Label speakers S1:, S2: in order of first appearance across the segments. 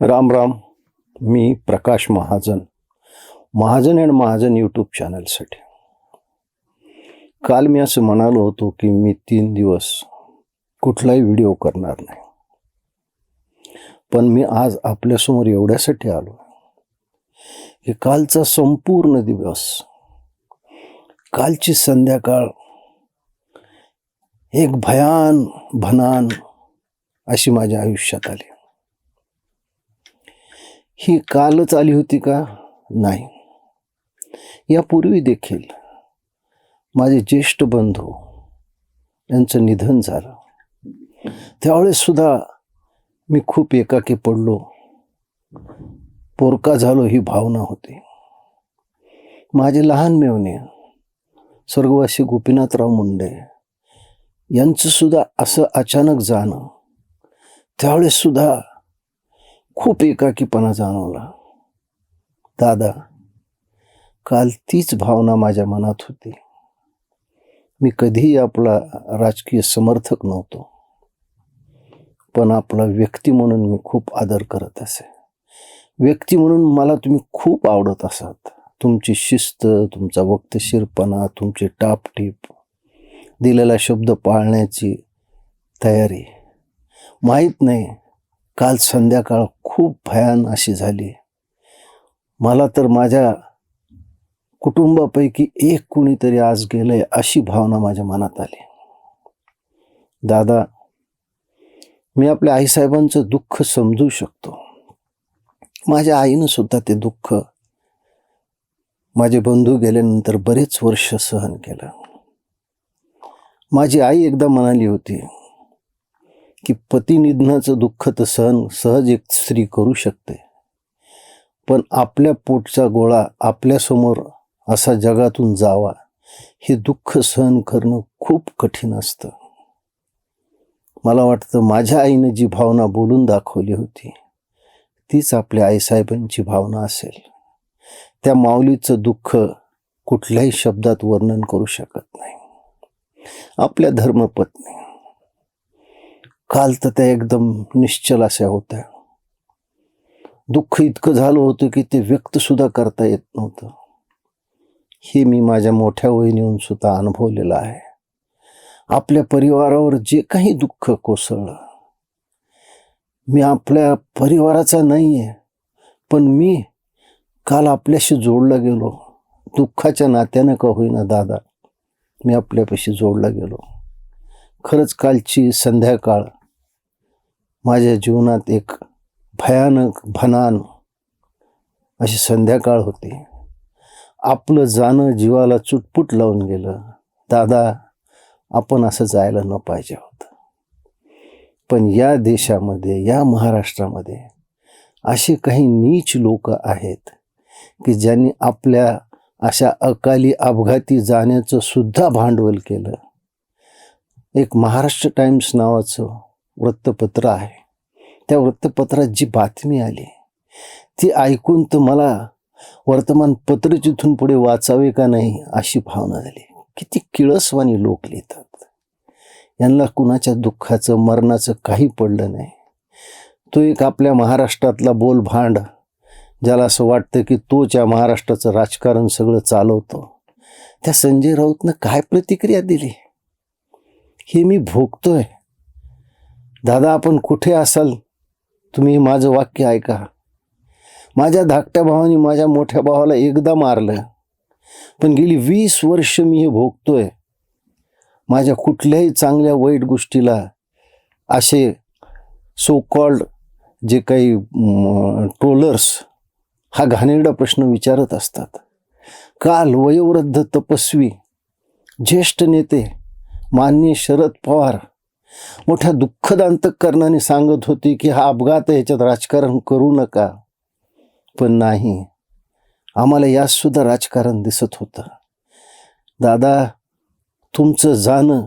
S1: राम राम. मी Prakash Mahajan, Mahajan and Mahajan YouTube चॅनलसाठी. काल मी असं म्हणालो होतो की मी 3 दिवस कुठलाही व्हिडिओ करणार नाही, पण मी आज आपल्यासमोर एवढ्यासाठी आलो की कालचा संपूर्ण दिवस, कालची संध्याकाळ एक भनान अशी माझ्या आयुष्यात आली. ही कालच आली होती का? नाही, यापूर्वी देखील माझे ज्येष्ठ बंधू यांचं निधन झालं. त्यावेळेस सुद्धा मी खूप एकाकी पडलो, पोरका झालो ही भावना होती. माझे लहान मेवणे स्वर्गवासी गोपीनाथराव मुंडे यांचं सुद्धा असं अचानक जाणं, त्यावेळेस सुद्धा खूप एकाकीपणा जाणवला. दादा, काल तीच भावना माझ्या मनात होती. मी कधीही आपला राजकीय समर्थक नव्हतो, पण आपला व्यक्ती म्हणून मी खूप आदर करत असे. व्यक्ती म्हणून मला तुम्ही खूप आवडत असात. तुमची शिस्त, तुमचा वक्तशीरपणा, तुमची टापटीप, दिलेला शब्द पाळण्याची तयारी. माहीत नाही, काल संध्याकाळ खूप भयान अशी झाली. मला तर माझ्या कुटुंबापैकी एक कुणीतरी आज गेलंय अशी भावना माझ्या मनात आली. दादा, मी आपल्या आईसाहेबांचं दुःख समजू शकतो. माझ्या आईनं सुद्धा ते दुःख माझे बंधू गेल्यानंतर बरेच वर्ष सहन केलं. माझी आई एकदा म्हणाली होती की पती निधनाचं दुःख तर सहज एक स्त्री करू शकते, पण आपल्या पोटचा गोळा आपल्यासमोर असा जगातून जावा हे दुःख सहन करणं खूप कठीण असतं. मला वाटतं माझ्या आईनं जी भावना बोलून दाखवली होती तीच आपल्या आईसाहेबांची भावना असेल. त्या माऊलीचं दुःख कुठल्याही शब्दात वर्णन करू शकत नाही. आपल्या धर्मपत्नी काल तर त्या एकदम निश्चल अशा होत्या. दुःख इतकं झालं होतं की ते व्यक्त सुद्धा करता येत नव्हतं. हे मी माझ्या मोठ्या वहिनीहून सुद्धा अनुभवलेलं आहे. आपल्या परिवारावर जे काही दुःख कोसळलं, मी आपल्या परिवाराचा नाही आहे, पण मी काल आपल्याशी जोडला गेलो. दुःखाच्या नात्यानं का होईना दादा, मी आपल्यापाशी जोडला गेलो. खरंच कालची संध्याकाळ माझ्या जीवनात एक भयानक भनान अशी संध्याकाळ होती. आपलं जाणं जीवाला चुटपुट लावून गेलं. दादा, आपण असं जायला न पाहिजे होतं. पण या देशामध्ये, या महाराष्ट्रामध्ये असे काही नीच लोक आहेत की ज्यांनी आपल्या अशा अकाली अपघाती जाण्याचं सुद्धा भांडवल केलं. एक महाराष्ट्र टाइम्स नावाचं वृत्तपत्र आहे. त्या वृत्तपत्रात जी बातमी आली ती ऐकून तर मला वर्तमानपत्र तिथून पुढे वाचावे का नाही अशी भावना झाली. किती किळसवाणी लोक लिहितात. यांना कुणाच्या दुःखाचं, मरणाचं काही पडलं नाही. तो एक आपल्या महाराष्ट्रातला बोलभांड, ज्याला असं वाटतं की तोच या महाराष्ट्राचं राजकारण सगळं चालवतो, त्या संजय राऊतनं काय प्रतिक्रिया दिली हे मी भोगतोय. दादा, आपण कुठे असाल, तुम्ही माझं वाक्य ऐका. माझ्या धाकट्या भावाने माझ्या मोठ्या भावाला एकदा मारलं, पण गेली 20 वर्ष मी हे भोगतोय. माझ्या कुठल्याही चांगल्या वाईट गोष्टीला असे सो कॉल्ड जे काही ट्रोलर्स हा घाणेरडा प्रश्न विचारत असतात. काल वयोवृद्ध तपस्वी ज्येष्ठ नेते माननीय शरद पवार मोठ्या दुःखद अंतःकरणाने सांगत होते की हा अपघात आहे, ह्याच्यात राजकारण करू नका. पण नाही, आम्हाला यात सुद्धा राजकारण दिसत होतं. दादा, तुमचं जाणं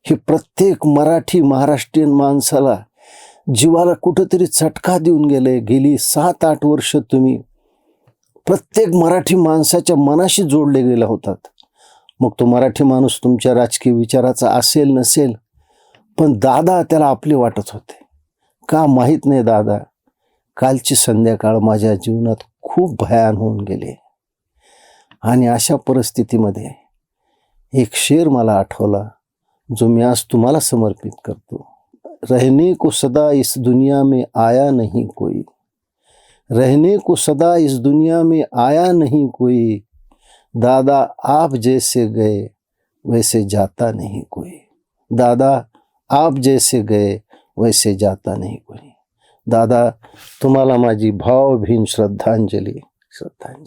S1: हे प्रत्येक मराठी महाराष्ट्रीयन माणसाला जीवाला कुठंतरी चटका देऊन गेले. गेली 7-8 वर्ष तुम्ही प्रत्येक मराठी माणसाच्या मनाशी जोडले गेला होतात. मग तो मराठी माणूस तुमच्या राजकीय विचाराचा असेल नसेल, पण दादा त्याला आपले वाटत होते. का माहीत नाही दादा, कालची संध्याकाळ माझ्या जीवनात खूप भयान होऊन गेले आणि अशा परिस्थितीमध्ये एक शेर मला आठवला जो मी आज तुम्हाला समर्पित करतो. रहने को सदा इस दुनिया में आया नहीं कोई, रहने को सदा इस दुनिया में आया नहीं कोई, दादा आप जैसे गए वैसे जाता नहीं कोई, दादा आप जैसे गए वैसे जाता नहीं कोई. दादा तुम्हाला माझी भावभीम श्रद्धांजली.